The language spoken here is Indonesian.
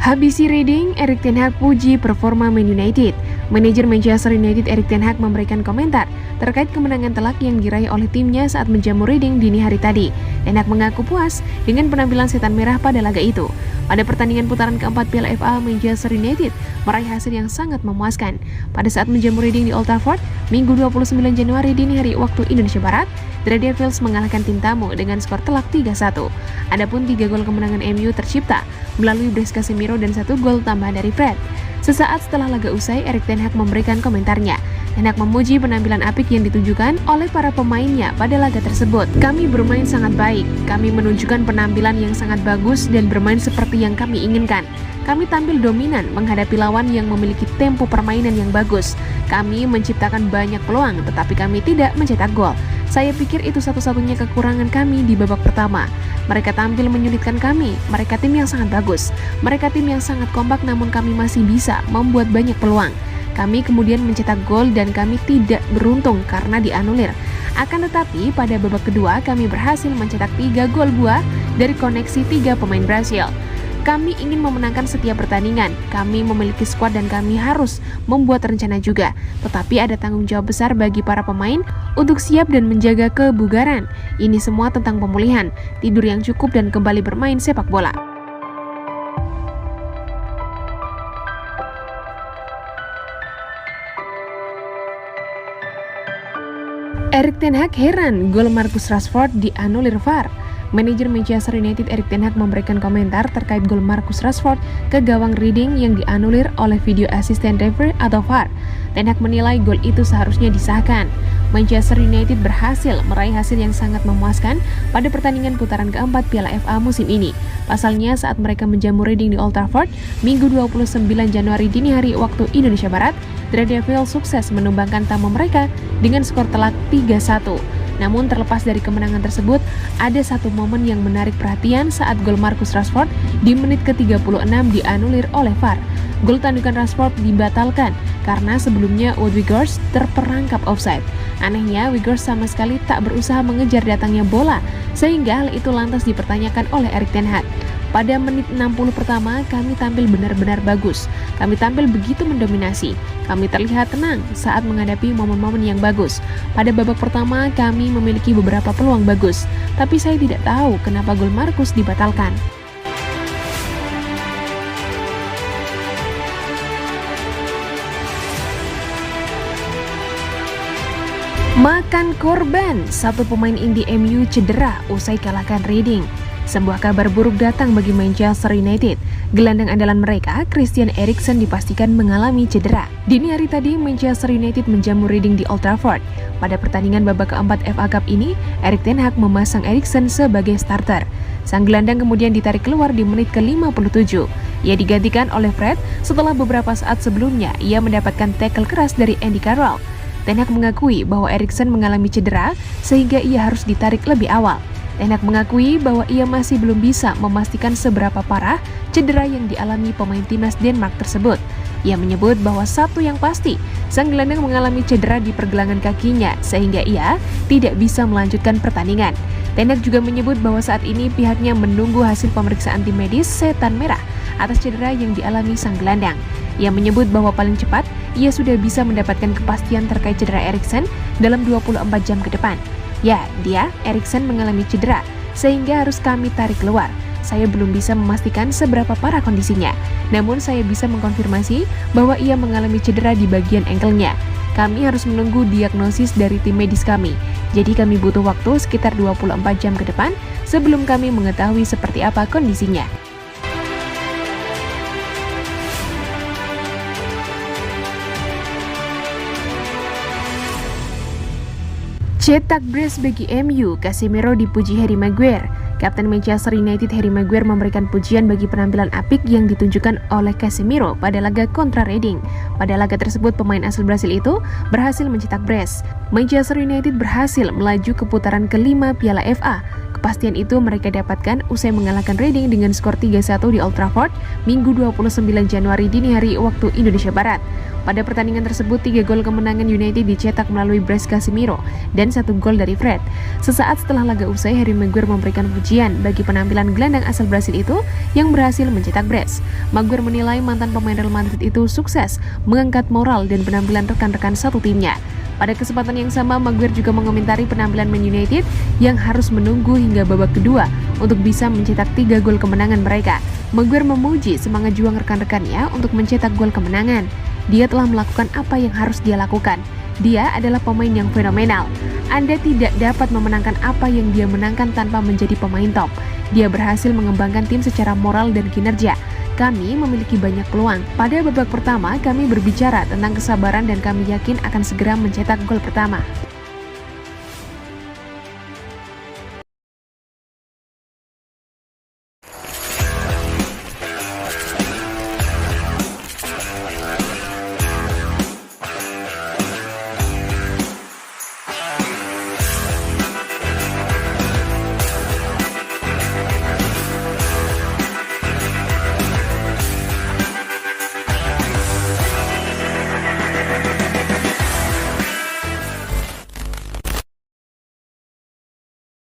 Habis Reading, Erik ten Hag puji performa Man United. Manajer Manchester United Erik ten Hag memberikan komentar terkait kemenangan telak yang diraih oleh timnya saat menjamu Reading dini hari tadi. Ten Hag mengaku puas dengan penampilan setan merah pada laga itu. Pada pertandingan putaran keempat Piala FA, Manchester United meraih hasil yang sangat memuaskan. Pada saat menjamu Reading di Old Trafford, Minggu 29 Januari dini hari waktu Indonesia Barat, The Red Devils mengalahkan tim tamu dengan skor telak 3-1. Adapun 3 gol kemenangan MU tercipta melalui brace Casemiro dan 1 gol tambahan dari Fred. Sesaat setelah laga usai, Erik ten Hag memberikan komentarnya. Ten Hag memuji penampilan apik yang ditunjukkan oleh para pemainnya pada laga tersebut. Kami bermain sangat baik, kami menunjukkan penampilan yang sangat bagus dan bermain seperti yang kami inginkan. Kami tampil dominan menghadapi lawan yang memiliki tempo permainan yang bagus. Kami menciptakan banyak peluang, tetapi kami tidak mencetak gol. Saya pikir itu satu-satunya kekurangan kami di babak pertama. Mereka tampil menyulitkan kami. Mereka tim yang sangat bagus. Mereka tim yang sangat kompak, namun kami masih bisa membuat banyak peluang. Kami kemudian mencetak gol dan kami tidak beruntung karena dianulir. Akan tetapi pada babak kedua kami berhasil mencetak 3 gol buah dari koneksi 3 pemain Brasil. Kami ingin memenangkan setiap pertandingan, kami memiliki skuad dan kami harus membuat rencana juga. Tetapi ada tanggung jawab besar bagi para pemain untuk siap dan menjaga kebugaran. Ini semua tentang pemulihan, tidur yang cukup dan kembali bermain sepak bola. Erik ten Hag heran gol Marcus Rashford dianulir VAR. Manajer Manchester United Erik ten Hag memberikan komentar terkait gol Marcus Rashford ke gawang Reading yang dianulir oleh video assistant referee atau VAR. Ten Hag menilai gol itu seharusnya disahkan. Manchester United berhasil meraih hasil yang sangat memuaskan pada pertandingan putaran keempat Piala FA musim ini. Pasalnya saat mereka menjamu Reading di Old Trafford, Minggu 29 Januari dini hari waktu Indonesia Barat, The Red Devils sukses menumbangkan tamu mereka dengan skor telak 3-1. Namun terlepas dari kemenangan tersebut, ada satu momen yang menarik perhatian saat gol Marcus Rashford di menit ke-36 dianulir oleh VAR. Gol tandukan Rashford dibatalkan karena sebelumnya Wout Weghorst terperangkap offside. Anehnya, Weghorst sama sekali tak berusaha mengejar datangnya bola, sehingga hal itu lantas dipertanyakan oleh Erik ten Hag. Pada menit 60 pertama, kami tampil benar-benar bagus. Kami tampil begitu mendominasi. Kami terlihat tenang saat menghadapi momen-momen yang bagus. Pada babak pertama, kami memiliki beberapa peluang bagus. Tapi saya tidak tahu kenapa gol Marcus dibatalkan. Makan korban, satu pemain inti MU cedera usai kalahkan Reading. Sebuah kabar buruk datang bagi Manchester United. Gelandang andalan mereka, Christian Eriksen, dipastikan mengalami cedera. Dini hari tadi, Manchester United menjamu Reading di Old Trafford. Pada pertandingan babak keempat FA Cup ini, Erik ten Hag memasang Eriksen sebagai starter. Sang gelandang kemudian ditarik keluar di menit ke-57. Ia digantikan oleh Fred setelah beberapa saat sebelumnya ia mendapatkan tackle keras dari Andy Carroll. Ten Hag mengakui bahwa Eriksen mengalami cedera sehingga ia harus ditarik lebih awal. Ten Hag mengakui bahwa ia masih belum bisa memastikan seberapa parah cedera yang dialami pemain timnas Denmark tersebut. Ia menyebut bahwa satu yang pasti, sang gelandang mengalami cedera di pergelangan kakinya sehingga ia tidak bisa melanjutkan pertandingan. Ten Hag juga menyebut bahwa saat ini pihaknya menunggu hasil pemeriksaan tim medis setan merah atas cedera yang dialami sang gelandang. Ia menyebut bahwa paling cepat ia sudah bisa mendapatkan kepastian terkait cedera Eriksen dalam 24 jam ke depan. Ya, Eriksen mengalami cedera, sehingga harus kami tarik keluar. Saya belum bisa memastikan seberapa parah kondisinya, namun saya bisa mengkonfirmasi bahwa ia mengalami cedera di bagian ankle-nya. Kami harus menunggu diagnosis dari tim medis kami, jadi kami butuh waktu sekitar 24 jam ke depan sebelum kami mengetahui seperti apa kondisinya. Cetak brace bagi MU, Casemiro dipuji Harry Maguire. Kapten Manchester United Harry Maguire memberikan pujian bagi penampilan apik yang ditunjukkan oleh Casemiro pada laga kontra Reading. Pada laga tersebut, pemain asal Brasil itu berhasil mencetak brace. Manchester United berhasil melaju ke putaran kelima Piala FA. Kepastian itu mereka dapatkan usai mengalahkan Reading dengan skor 3-1 di Old Trafford, Minggu 29 Januari dini hari waktu Indonesia Barat. Pada pertandingan tersebut, 3 gol kemenangan United dicetak melalui Bryce Casemiro dan 1 gol dari Fred. Sesaat setelah laga usai, Harry Maguire memberikan pujian bagi penampilan gelandang asal Brasil itu yang berhasil mencetak brace. Maguire menilai mantan pemain Real Madrid itu sukses mengangkat moral dan penampilan rekan-rekan satu timnya. Pada kesempatan yang sama, Maguire juga mengomentari penampilan Man United yang harus menunggu hingga babak kedua untuk bisa mencetak 3 gol kemenangan mereka. Maguire memuji semangat juang rekan-rekannya untuk mencetak gol kemenangan. Dia telah melakukan apa yang harus dia lakukan. Dia adalah pemain yang fenomenal. Anda tidak dapat memenangkan apa yang dia menangkan tanpa menjadi pemain top. Dia berhasil mengembangkan tim secara moral dan kinerja. Kami memiliki banyak peluang. Pada babak pertama, kami berbicara tentang kesabaran dan kami yakin akan segera mencetak gol pertama.